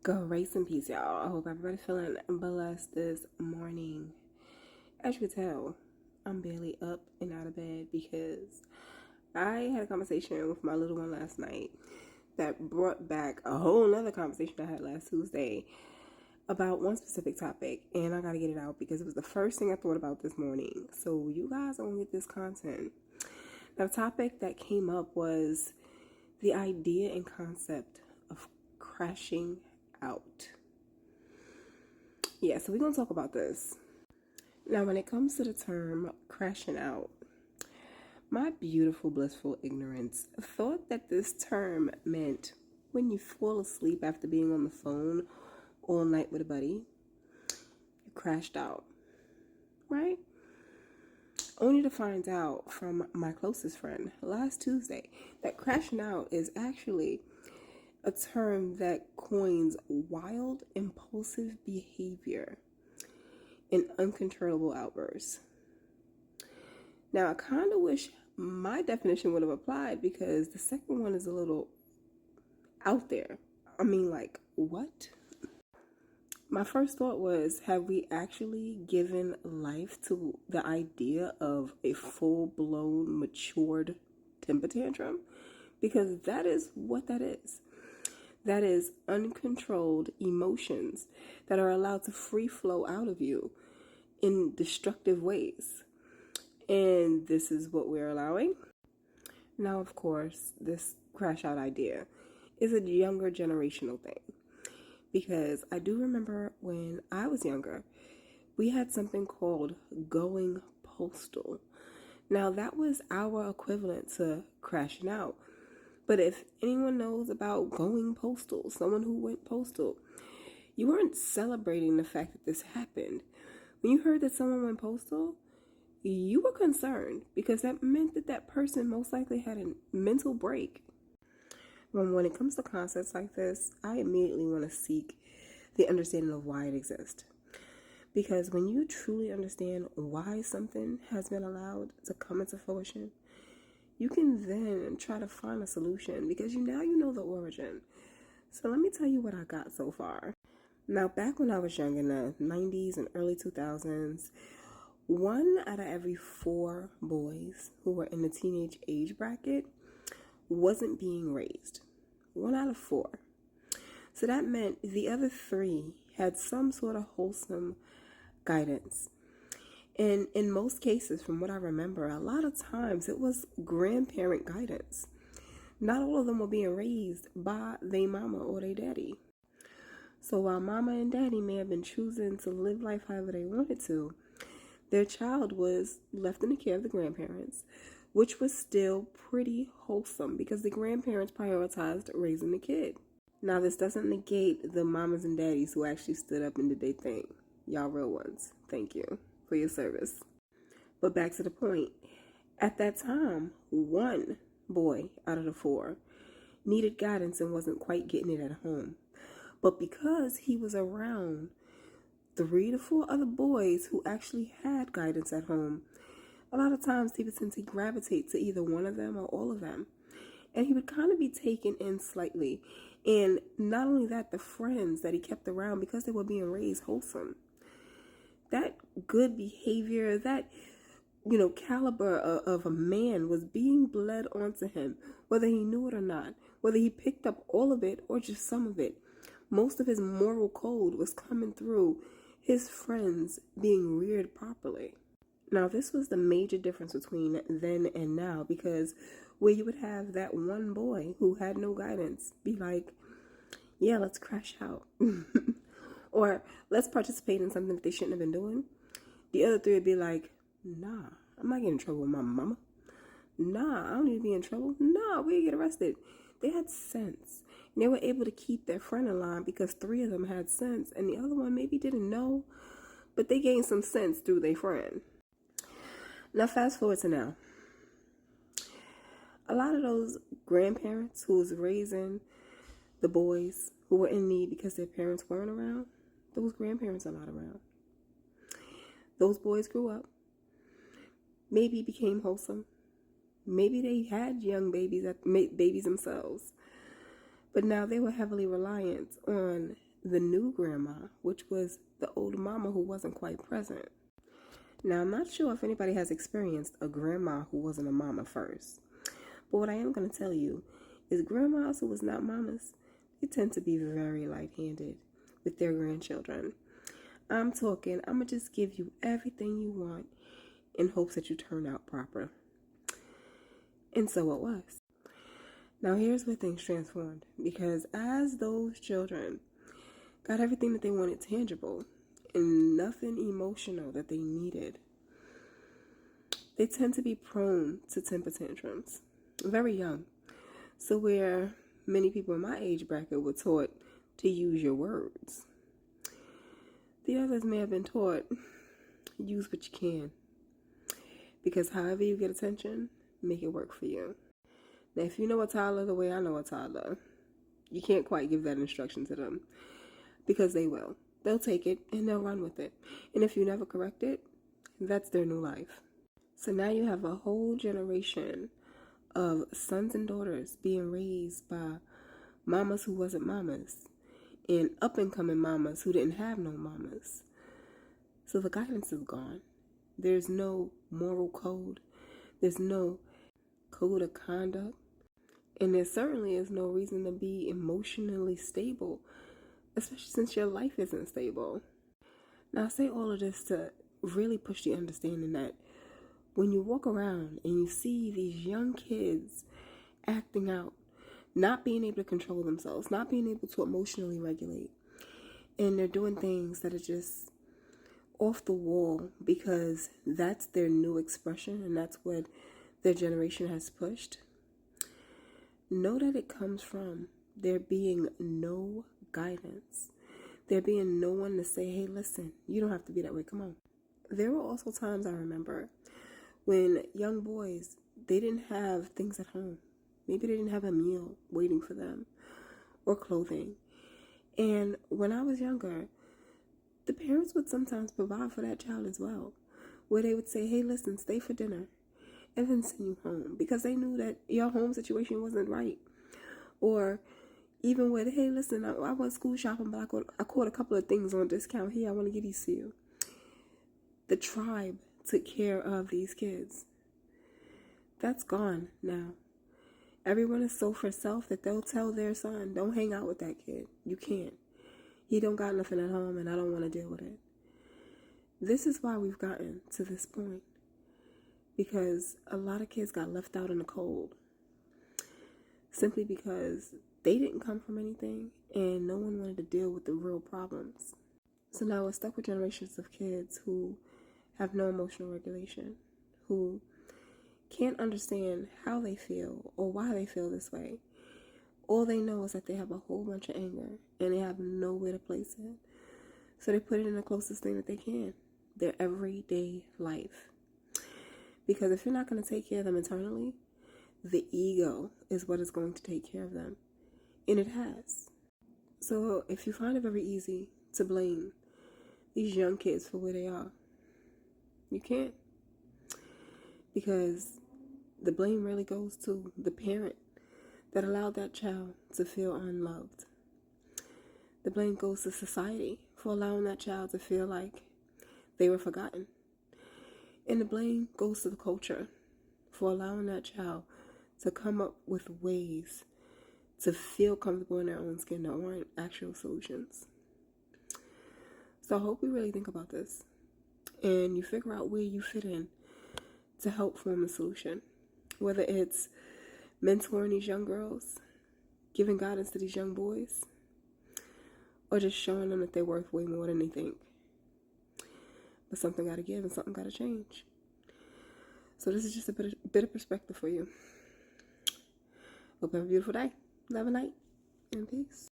Grace and peace, y'all. I hope everybody's feeling blessed this morning. As you can tell, I'm barely up and out of bed because I had a conversation with my little one last night that brought back a whole nother conversation I had last Tuesday about one specific topic, and I gotta get it out because it was the first thing I thought about this morning. So you guys are gonna get this content. Now, the topic that came up was the idea and concept of crashing out. Yeah, so we're gonna talk about this. Now, when it comes to the term crashing out, my beautiful, blissful ignorance thought that this term meant when you fall asleep after being on the phone all night with a buddy, you crashed out, right? Only to find out from my closest friend last Tuesday that crashing out is actually a term that coins wild, impulsive behavior and uncontrollable outbursts. Now, I kind of wish my definition would have applied because the second one is a little out there. I mean, like, what? My first thought was, have we actually given life to the idea of a full-blown, matured temper tantrum? Because that is what that is. That is uncontrolled emotions that are allowed to free flow out of you in destructive ways. And this is what we're allowing. Now, of course, this crash out idea is a younger generational thing. Because I do remember when I was younger, we had something called going postal. Now, that was our equivalent to crashing out. But if anyone knows about going postal, someone who went postal, you weren't celebrating the fact that this happened. When you heard that someone went postal, you were concerned because that meant that that person most likely had a mental break. When it comes to concepts like this, I immediately want to seek the understanding of why it exists. Because when you truly understand why something has been allowed to come into fruition, you can then try to find a solution because now you know the origin. So let me tell you what I got so far. Now, back when I was young in the 90s and early 2000s, 1 out of every 4 boys who were in the teenage age bracket wasn't being raised. 1 out of 4. So that meant the other 3 had some sort of wholesome guidance. And in most cases, from what I remember, a lot of times it was grandparent guidance. Not all of them were being raised by their mama or their daddy. So while mama and daddy may have been choosing to live life however they wanted to, their child was left in the care of the grandparents, which was still pretty wholesome because the grandparents prioritized raising the kid. Now, this doesn't negate the mamas and daddies who actually stood up and did their thing. Y'all real ones. Thank you for your service. But back to the point. At that time, 1 boy out of the 4 needed guidance and wasn't quite getting it at home. But because he was around 3 to 4 other boys who actually had guidance at home, a lot of times he would tend to gravitate to either one of them or all of them. And he would kind of be taken in slightly. And not only that, the friends that he kept around, because they were being raised wholesome, that good behavior, that, caliber of a man was being bled onto him, whether he knew it or not, whether he picked up all of it or just some of it. Most of his moral code was coming through his friends being reared properly. Now, this was the major difference between then and now, because where you would have that one boy who had no guidance be like, yeah, let's crash out. Or let's participate in something that they shouldn't have been doing. The other 3 would be like, nah, I'm not getting in trouble with my mama. Nah, I don't need to be in trouble. Nah, we get arrested. They had sense. And they were able to keep their friend in line because 3 of them had sense. And the other one maybe didn't know, but they gained some sense through their friend. Now, fast forward to now. A lot of those grandparents who was raising the boys who were in need because their parents weren't around, those grandparents are not around. Those boys grew up, maybe became wholesome, maybe they had young babies themselves, but now they were heavily reliant on the new grandma, which was the old mama who wasn't quite present. Now, I'm not sure if anybody has experienced a grandma who wasn't a mama first, but what I am going to tell you is grandmas who was not mamas, they tend to be very light-handed with their grandchildren. I'm going to just give you everything you want in hopes that you turn out proper. And so it was. Now, here's where things transformed, because as those children got everything that they wanted tangible and nothing emotional that they needed, they tend to be prone to temper tantrums very young. So where many people in my age bracket were taught to use your words, the others may have been taught use what you can, because however you get attention, make it work for you. Now, if you know a toddler the way I know a toddler, you can't quite give that instruction to them, because they will. They'll take it and they'll run with it. And if you never correct it, that's their new life. So now you have a whole generation of sons and daughters being raised by mamas who wasn't mamas and up-and-coming mamas who didn't have no mamas. So the guidance is gone. There's no moral code. There's no code of conduct. And there certainly is no reason to be emotionally stable, especially since your life isn't stable. Now, I say all of this to really push the understanding that when you walk around and you see these young kids acting out, not being able to control themselves, not being able to emotionally regulate, and they're doing things that are just off the wall because that's their new expression and that's what their generation has pushed, know that it comes from there being no guidance. There being no one to say, hey, listen, you don't have to be that way, come on. There were also times I remember when young boys, they didn't have things at home. Maybe they didn't have a meal waiting for them or clothing. And when I was younger, the parents would sometimes provide for that child as well, where they would say, hey, listen, stay for dinner, and then send you home because they knew that your home situation wasn't right. Or even with, hey, listen, I went school shopping, but I caught a couple of things on discount here. I want to get these to you. The tribe took care of these kids. That's gone now. Everyone is so for self that they'll tell their son, don't hang out with that kid. You can't. He don't got nothing at home and I don't want to deal with it. This is why we've gotten to this point. Because a lot of kids got left out in the cold. Simply because they didn't come from anything and no one wanted to deal with the real problems. So now we're stuck with generations of kids who have no emotional regulation, who can't understand how they feel or why they feel this way. All they know is that they have a whole bunch of anger and they have nowhere to place it. So they put it in the closest thing that they can, their everyday life. Because if you're not going to take care of them internally, the ego is what is going to take care of them. And it has. So if you find it very easy to blame these young kids for where they are, you can't. Because the blame really goes to the parent that allowed that child to feel unloved. The blame goes to society for allowing that child to feel like they were forgotten. And the blame goes to the culture for allowing that child to come up with ways to feel comfortable in their own skin that aren't actual solutions. So I hope you really think about this and you figure out where you fit in to help form a solution. Whether it's mentoring these young girls, giving guidance to these young boys, or just showing them that they're worth way more than they think. But something got to give and something got to change. So this is just a bit of perspective for you. Hope you have a beautiful day. Love and light. And peace.